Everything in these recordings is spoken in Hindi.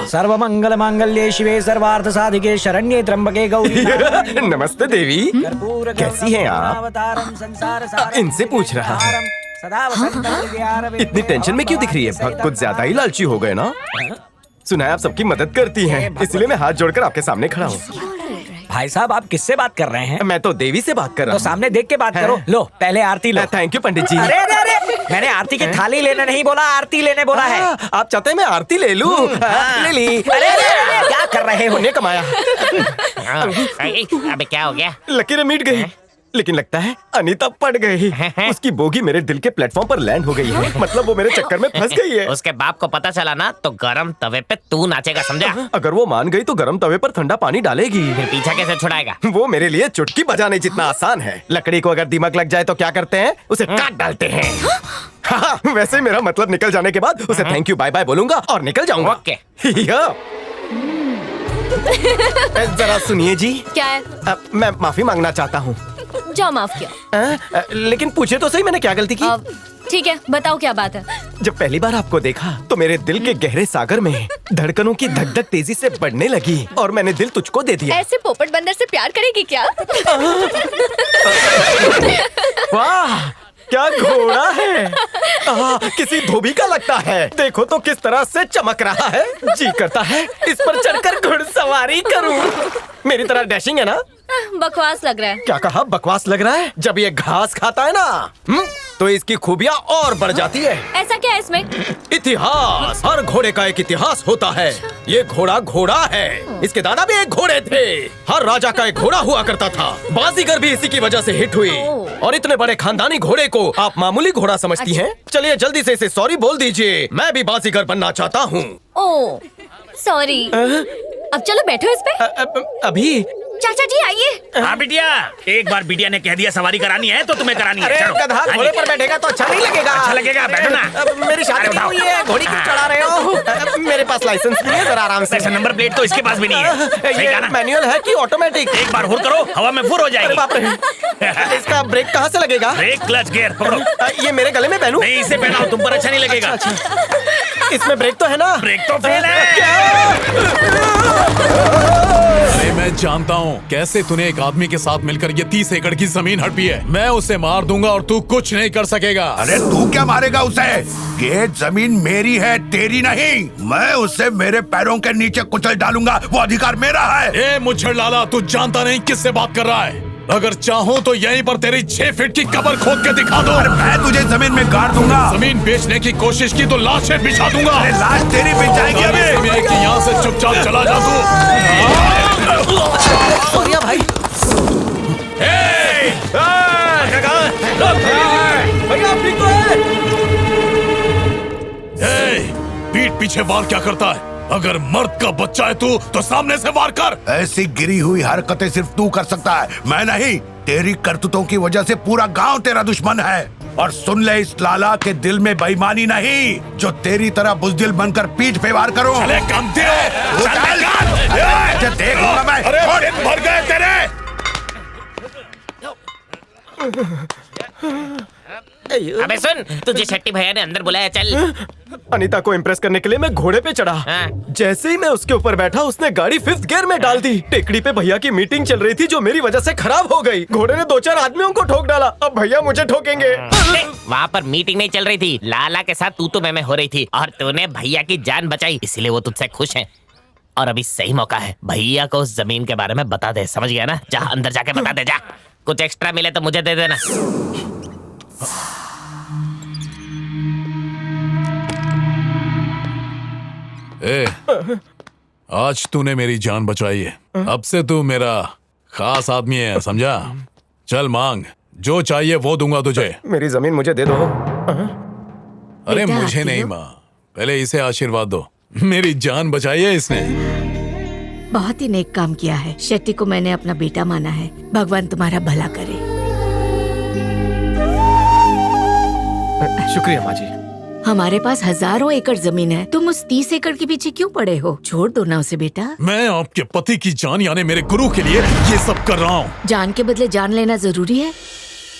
सर्वमंगल मांगल्ये शिवे सर्वार्थ साधिके शरण्ये त्र्यंबके गौरी नमस्ते देवी, कैसी हैं आप? इनसे पूछ रहा हूँ। इतनी टेंशन में क्यों दिख रही है? कुछ ज्यादा ही लालची हो गए ना? सुना है आप सबकी मदद करती हैं, इसलिए मैं हाथ जोड़कर आपके सामने खड़ा हूँ। भाई साहब, आप किससे बात कर रहे हैं? मैं तो देवी से बात कर रहा हूँ। तो सामने देख के बात करो। लो पहले आरती लो। थैंक यू पंडित जी। अरे अरे अरे, मैंने आरती की थाली लेने नहीं बोला, आरती लेने बोला है। आप चाहते हैं मैं आरती ले लूं? ले ली। अरे अरे, क्या कर रहे हो? पुण्य कमाया। अबे क्या हो गया? लकीरें मिट गई, लेकिन लगता है अनीता पड़ गई। उसकी बोगी मेरे दिल के प्लेटफॉर्म पर लैंड हो गई है। मतलब वो मेरे चक्कर में फंस गई है। उसके बाप को पता चला ना तो गरम तवे पे तू नाचेगा, समझा? अगर वो मान गई तो गरम तवे पर ठंडा पानी डालेगी। फिर पीछा कैसे छुड़ाएगा? वो मेरे लिए चुटकी बजाने जितना आसान है। लकड़ी को अगर दीमक लग जाए तो क्या करते हैं? उसे काट डालते हैं। हाँ, वैसे ही मेरा मतलब निकल जाने के बाद उसे थैंक यू बाय बाय बोलूंगा और निकल जाऊंगा। ओके। जरा सुनिए जी। क्या है? मैं माफी मांगना चाहता हूँ। जाओ, माफ किया। लेकिन पूछे तो सही, मैंने क्या गलती की? ठीक है, बताओ क्या बात है। जब पहली बार आपको देखा तो मेरे दिल के गहरे सागर में धड़कनों की धक धक तेजी से बढ़ने लगी और मैंने दिल तुझको दे दिया। ऐसे पोपट बंदर से प्यार करेगी क्या? वाह, क्या घोड़ा है! किसी धोबी का लगता है। देखो तो किस तरह से चमक रहा है। जी करता है इस पर चढ़कर घुड़सवारी करूं। मेरी तरह डैशिंग है ना? बकवास लग रहा है। क्या कहा? बकवास लग रहा है? जब ये घास खाता है ना तो इसकी खूबियाँ और बढ़ जाती है। ऐसा क्या है इसमें? इतिहास, हर घोड़े का एक इतिहास होता है। ये घोड़ा घोड़ा है। इसके दादा भी एक घोड़े थे। हर राजा का एक घोड़ा हुआ करता था। बाजीगर भी इसी की वजह से हिट हुई। और इतने बड़े खानदानी घोड़े को आप मामूली घोड़ा समझती हैं? चलिए जल्दी से इसे सॉरी बोल दीजिए। मैं भी बाजीगर बनना चाहता हूँ। ओह, सॉरी। अब चलो बैठो इस पे। अभी? चाचा जी आइए। हाँ बिटिया, एक बार बिटिया ने कह दिया सवारी करानी है तो तुम्हें करानी है। अरे चलो। गधा घोड़े पर बैठेगा तो अच्छा नहीं लगेगा। अच्छा लगेगा, बैठो ना। मेरी शादी नहीं हुई है, घोड़ी क्यों चढ़ा रहे हो? मेरे पास लाइसेंस नहीं है, जरा आराम से। ऐसा नंबर प्लेट तो इसके पास भी नहीं है। सही कहा ये ना? मैनुअल है कि ऑटोमेटिक? एक बार हुर करो, हवा में फुर हो अरे जाएगी। बाप रे, इसका ब्रेक कहाँ से लगेगा? ब्रेक, क्लच, गियर पकड़ो। ये मेरे गले में पहनूं? नहीं, इसे पहनाओ, तुम पर अच्छा नहीं लगेगा। इसमें ब्रेक तो है ना? ब्रेक तो फेल है। अरे मैं जानता हूँ कैसे तूने एक आदमी के साथ मिलकर ये 30 एकड़ की जमीन हड़पी है। मैं उसे मार दूंगा और तू कुछ नहीं कर सकेगा। अरे तू क्या मारेगा उसे? ये जमीन मेरी है, तेरी नहीं। मैं उसे मेरे पैरों के नीचे कुचल डालूंगा, वो अधिकार मेरा है। ए मुच्छर लाला, तू जानता नहीं किससे बात कर रहा है। अगर चाहूँ तो यहीं पर तेरी 6 फीट की कब्र खोद के दिखा दो। मैं तुझे जमीन में गाड़ दूंगा। जमीन बेचने की कोशिश की तो लाशें बिछा दूंगा। अरे लाश तेरी बिछ जाएगी अभी। यहाँ से चुपचाप चला जा तू। सॉरी भाई। भैया ठीक तो है? पीठ पीछे वार क्या करता है? अगर मर्द का बच्चा है तू तो सामने से वार कर। ऐसी गिरी हुई हरकतें सिर्फ तू कर सकता है, मैं नहीं। तेरी करतूतों की वजह से पूरा गांव तेरा दुश्मन है। और सुन ले, इस लाला के दिल में बेईमानी नहीं, जो तेरी तरह बुजदिल बनकर पीठ पे वार करूं। चले कम दे। देखूंगा मैं। अरे मर गए तेरे। अबे सुन, तुझे शट्टी भैया ने अंदर बुलाया, चल। अनीता को इम्प्रेस करने के लिए मैं घोड़े पे चढ़ा। जैसे ही मैं उसके ऊपर बैठा उसने गाड़ी 5th गियर में डाल दी। टेकड़ी पे भैया की मीटिंग चल रही थी जो मेरी वजह से खराब हो गई। घोड़े ने 2-4 आदमियों को ठोक डाला। अब भैया मुझे ठोकेंगे। वहाँ पर मीटिंग नहीं चल रही थी, लाला के साथ तू मैं हो रही थी और तूने भैया की जान बचाई, इसलिए वो तुझसे खुश है। और अभी सही मौका है, भैया को उस जमीन के बारे में बता दे, समझ गया ना? जा अंदर जाके बता दे, जा। कुछ एक्स्ट्रा मिले तो मुझे दे देना। आज तूने मेरी जान बचाई है, अब से तू मेरा खास आदमी है, समझा? चल मांग, जो चाहिए वो दूंगा तुझे। मेरी जमीन मुझे दे दो। अरे मुझे नहीं माँ, पहले इसे आशीर्वाद दो। मेरी जान बचाई है इसने। बहुत ही नेक काम किया है। शेट्टी को मैंने अपना बेटा माना है। भगवान तुम्हारा भला करे। शुक्रिया माँ जी। हमारे पास हजारों एकड़ जमीन है, तुम उस 30 एकड़ के पीछे क्यों पड़े हो? छोड़ दो ना उसे बेटा। मैं आपके पति की जान यानी मेरे गुरु के लिए ये सब कर रहा हूँ। जान के बदले जान लेना जरूरी है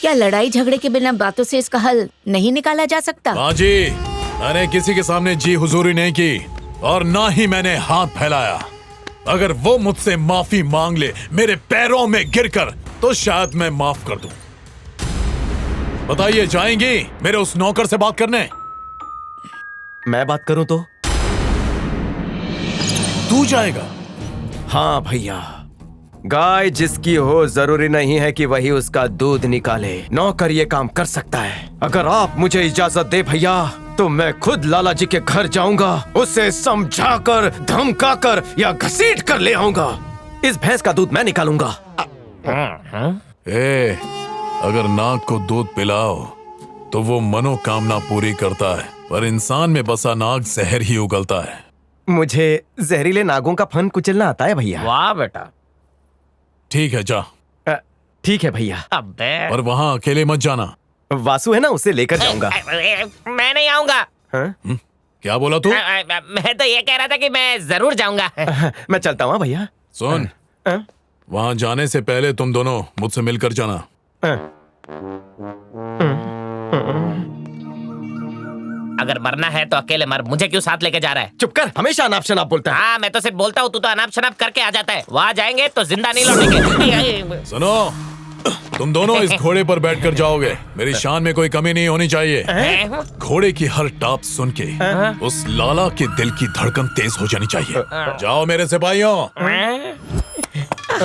क्या? लड़ाई झगड़े के बिना बातों से इसका हल नहीं निकाला जा सकता? माँ जी, मैंने किसी के सामने जी हुजूरी नहीं की। और ना ही मैंने हाथ फैलाया। अगर वो मुझसे माफी मांग ले मेरे पैरों में गिरकर, तो शायद मैं माफ कर दूं। बताइए, जाएंगी मेरे उस नौकर से बात करने? मैं बात करूं तो? तू जाएगा? हाँ भैया, गाय जिसकी हो जरूरी नहीं है कि वही उसका दूध निकाले। नौकर ये काम कर सकता है। अगर आप मुझे इजाजत दे भैया, तो मैं खुद लाला जी के घर जाऊंगा, उसे समझाकर, धमकाकर या घसीट कर ले आऊंगा। इस भैंस का दूध मैं निकालूंगा। अगर नाग को दूध पिलाओ तो वो मनोकामना पूरी करता है, पर इंसान में बसा नाग जहर ही उगलता है। मुझे जहरीले नागों का फन कुचलना आता है भैया। वाह बेटा। ठीक है, जा। ठीक है भैया। अबे पर वहाँ अकेले मत जाना। वासु है ना, उसे लेकर जाऊंगा। मैं नहीं आऊंगा। क्या बोला तू? मैं तो ये कह रहा था कि मैं जरूर जाऊंगा। मैं चलता हूँ भैया। सुन, वहाँ जाने से पहले तुम दोनों मुझसे मिलकर जाना। अगर मरना है तो अकेले मर, मुझे क्यों साथ लेके जा रहा है? चुप कर, हमेशा अनाप शनाप बोलता है। हाँ, मैं तो सिर्फ बोलता हूँ, तू तो अनाप शनाप करके आ जाता है। वहाँ जाएंगे तो जिंदा नहीं लौटेंगे। सुनो, तुम दोनों इस घोड़े पर बैठकर जाओगे। मेरी शान में कोई कमी नहीं होनी चाहिए। घोड़े की हर टाप सुन के उस लाला के दिल की धड़कन तेज हो जानी चाहिए। जाओ मेरे सिपाहियों।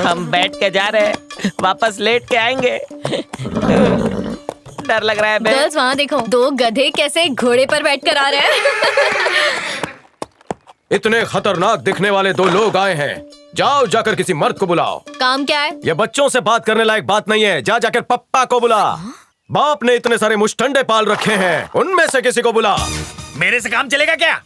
हम बैठ के जा रहे हैं, वापस लेट के आएंगे। डर लग रहा है। गर्ल्स वहाँ देखो, 2 गधे कैसे घोड़े पर बैठकर आ रहे हैं। इतने खतरनाक दिखने वाले 2 लोग आए हैं। जाओ, जाकर किसी मर्द को बुलाओ। काम क्या है? ये बच्चों से बात करने लायक बात नहीं है। जा जाकर पप्पा को बुला। बाप ने इतने सारे मुष्टंडे पाल रखे हैं, उनमें से किसी को बुला। मेरे से काम चलेगा क्या?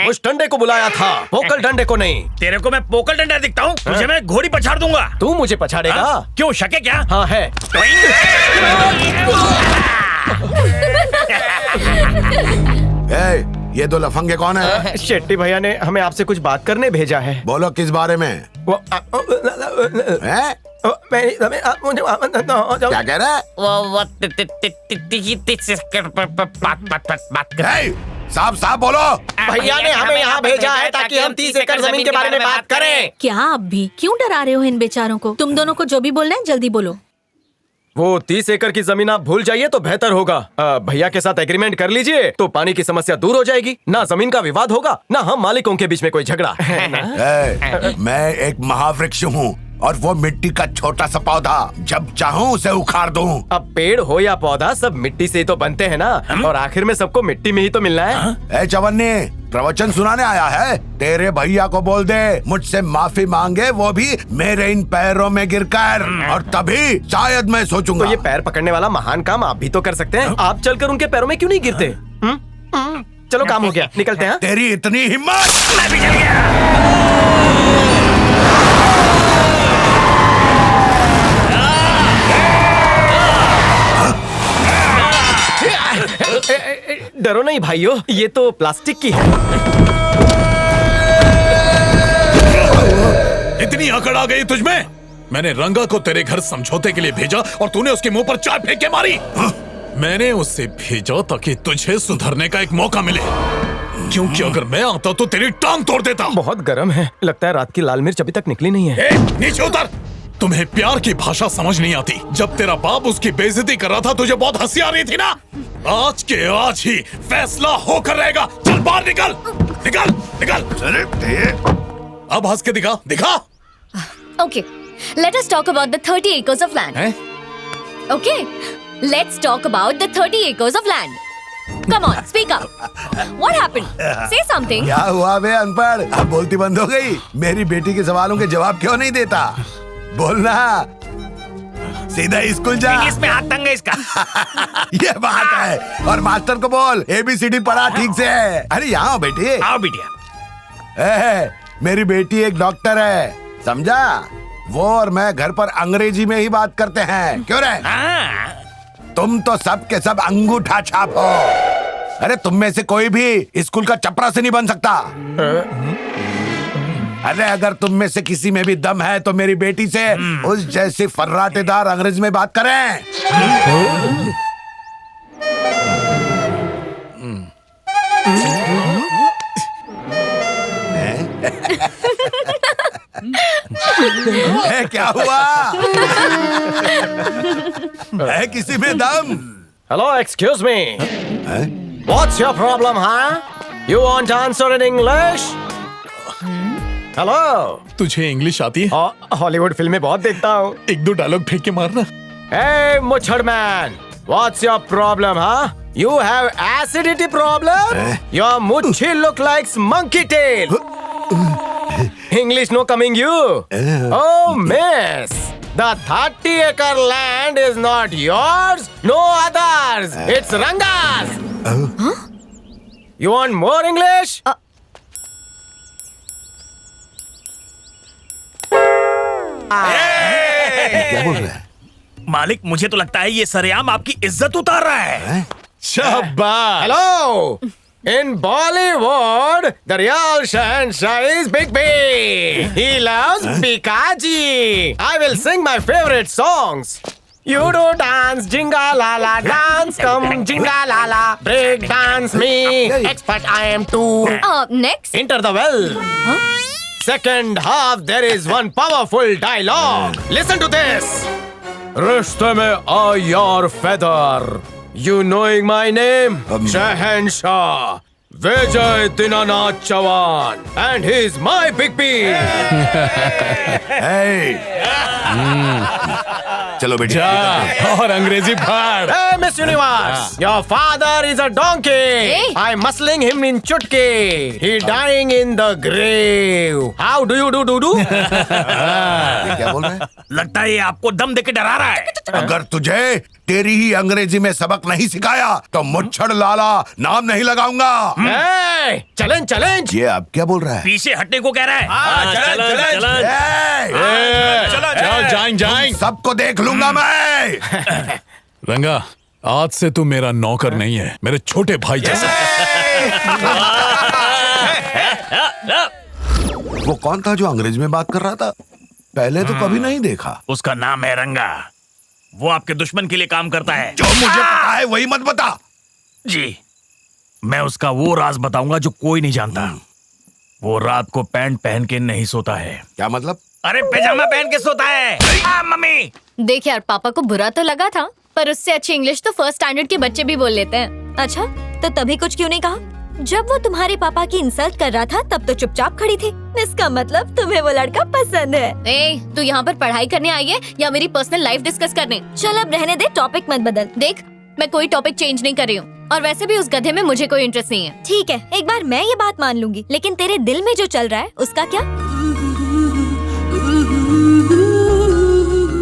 मुष्टंडे को बुलाया था, पोकल डंडे को नहीं। तेरे को मैं पोकल डंडा दिखता हूँ? तुझे मैं घोड़ी पछाड़ दूंगा। तू मुझे पछाड़ेगा? क्यों, शक है क्या? हाँ है। ये 2 लफंगे कौन है? शेट्टी भैया ने हमें आपसे कुछ बात करने भेजा है। बोलो, किस बारे में? हैं? क्या कह रहा है? वो साफ साफ बोलो। भैया ने हमें यहाँ भेजा है ताकि हम 30 एकड़ जमीन के बारे में बात करें। क्या आप भी क्यों डरा रहे हो इन बेचारों को? तुम दोनों को जो भी बोलना है जल्दी बोलो। वो 30 एकड़ की जमीन आप भूल जाइए तो बेहतर होगा। भैया के साथ एग्रीमेंट कर लीजिए तो पानी की समस्या दूर हो जाएगी। ना जमीन का विवाद होगा, ना हम मालिकों के बीच में कोई झगड़ा है ना? मैं एक महावृक्ष हूँ और वो मिट्टी का छोटा सा पौधा, जब चाहूँ उसे उखाड़ दूँ। अब पेड़ हो या पौधा, सब मिट्टी से ही तो बनते हैं ना। और आखिर में सबको मिट्टी में ही तो मिलना है। चवन्नी, प्रवचन सुनाने आया है? तेरे भैया को बोल दे मुझसे माफी मांगे, वो भी मेरे इन पैरों में गिरकर, और तभी शायद मैं सोचूंगा। तो ये पैर पकड़ने वाला महान काम आप भी तो कर सकते हैं। आप चलकर उनके पैरों में क्यों नहीं गिरते? चलो, काम हो गया, निकलते हैं। तेरी इतनी हिम्मत! मैं भी चल गया। डरो नहीं भाइयों, ये तो प्लास्टिक की है। इतनी अकड़ आ गई तुझमें? मैंने रंगा को तेरे घर समझौते के लिए भेजा और तूने उसके मुंह पर 4 फेंके मारी। मैंने उसे भेजा ताकि तुझे सुधरने का एक मौका मिले, क्योंकि अगर मैं आता तो तेरी टांग तोड़ देता। बहुत गर्म है, लगता है रात की लाल मिर्च अभी तक निकली नहीं है। नीचे उतर। तुम्हें प्यार की भाषा समझ नहीं आती। जब तेरा बाप उसकी बेइज्जती कर रहा था तुझे बहुत हंसी आ रही थी ना? आज के आज ही फैसला होकर रहेगा। चल बाहर निकल, निकल, निकल। अब हंस के दिखा, दिखा। Okay, let us talk about the 30 acres of land. Okay, let's talk about the 30 acres of land. Come on, speak up. What happened? Say something. क्या हुआ बे अनपढ़? अब बोलती बंद हो गई? मेरी बेटी के सवालों के जवाब क्यों नहीं देता? बोलना, सीधा स्कूल जा। इसमें हाथ तंग है इसका। ये बात है। और मास्टर को बोल ABCD पढ़ा ठीक से। अरे यहाँ बेटी। आओ बिटिया। मेरी बेटी एक डॉक्टर है, समझा? वो और मैं घर पर अंग्रेजी में ही बात करते हैं। क्यों रे? तुम तो सब के सब अंगूठा छाप हो। अरे तुम में से कोई भी स्कूल का चपरासी नहीं बन सकता। अरे अगर तुम में से किसी में भी दम है तो मेरी बेटी से उस जैसी फर्राटेदार अंग्रेजी में बात करें। क्या हुआ? है किसी में दम? Hello, excuse me. What's your problem, huh? You want to answer in English? Hello. तुझे इंग्लिश आती है? हॉलीवुड फिल्में बहुत देखता हूँ. एक दो डायलॉग फेंक के मारना. Hey, Muchhad man. What's your problem, huh? You have acidity problem? Your muchi look like monkey tail. English no coming you. Oh, miss. The 30-acre land is not yours, no others. It's Ranga's. You want more English? क्या बोल रहा है? मालिक, मुझे तो लगता है ये सरेआम आपकी इज्जत उतार रहा है। शाबाश. Hello. In Bollywood, the real Shahanshah is Big B. He loves Bikaji. I will sing my favorite songs. You do dance, jinga la la, dance come jinga la la, break dance me, expert I am too. Next. Enter the well. Second half, there is one powerful dialogue. Listen to this. रिश्ते में आ your feather. You knowing my name? Shahanshah. Vijay Dinanath Chavan. And he's my Big B. चलो बेटी. और अंग्रेजी फाड़. Hey, Miss Universe. Your father is a donkey. Hey. I'm muscling him in chutki. He dying in the grave. How do you do? ये क्या बोल रहा है? लगता है ये आपको दम देके डरा रहा है। अगर तुझे तेरी ही अंग्रेजी में सबक नहीं सिखाया तो मुच्छड़ लाला नाम नहीं लगाऊंगा. Hey, challenge. ये अब क्या बोल रहा है? पीछे हटने को कह रहा है। चल जाएं. सबको देख लूंगा मैं. रंगा, आज से तू मेरा नौकर नहीं है, मेरे छोटे भाई जैसा. वो कौन था जो अंग्रेजी में बात कर रहा था? पहले तो कभी नहीं देखा. उसका नाम है रंगा। वो आपके दुश्मन के लिए काम करता है। जो मुझे पता है वही मत बता. जी, मैं उसका वो राज बताऊंगा जो कोई नहीं जानता। वो रात को पैंट पहन के नहीं सोता है। क्या मतलब? अरे पैजामा पहन के सोता है। मम्मी। देख यार, पापा को बुरा तो लगा था, पर उससे अच्छी इंग्लिश तो फर्स्ट स्टैंडर्ड के बच्चे भी बोल लेते हैं। अच्छा, तो तभी कुछ क्यों नहीं कहा? जब वो तुम्हारे पापा की इंसल्ट कर रहा था तब तो चुपचाप खड़ी थी। इसका मतलब तुम्हें वो लड़का पसंद है। ए, तू यहाँ पर पढ़ाई करने आई है या मेरी पर्सनल लाइफ डिस्कस करने? चल अब रहने दे, टॉपिक मत बदल। देख, मैं कोई टॉपिक चेंज नहीं कर रही हूँ, और वैसे भी उस गधे में मुझे कोई इंटरेस्ट नहीं है। ठीक है, एक बार मैं ये बात मान लूंगी, लेकिन तेरे दिल में जो चल रहा है उसका क्या?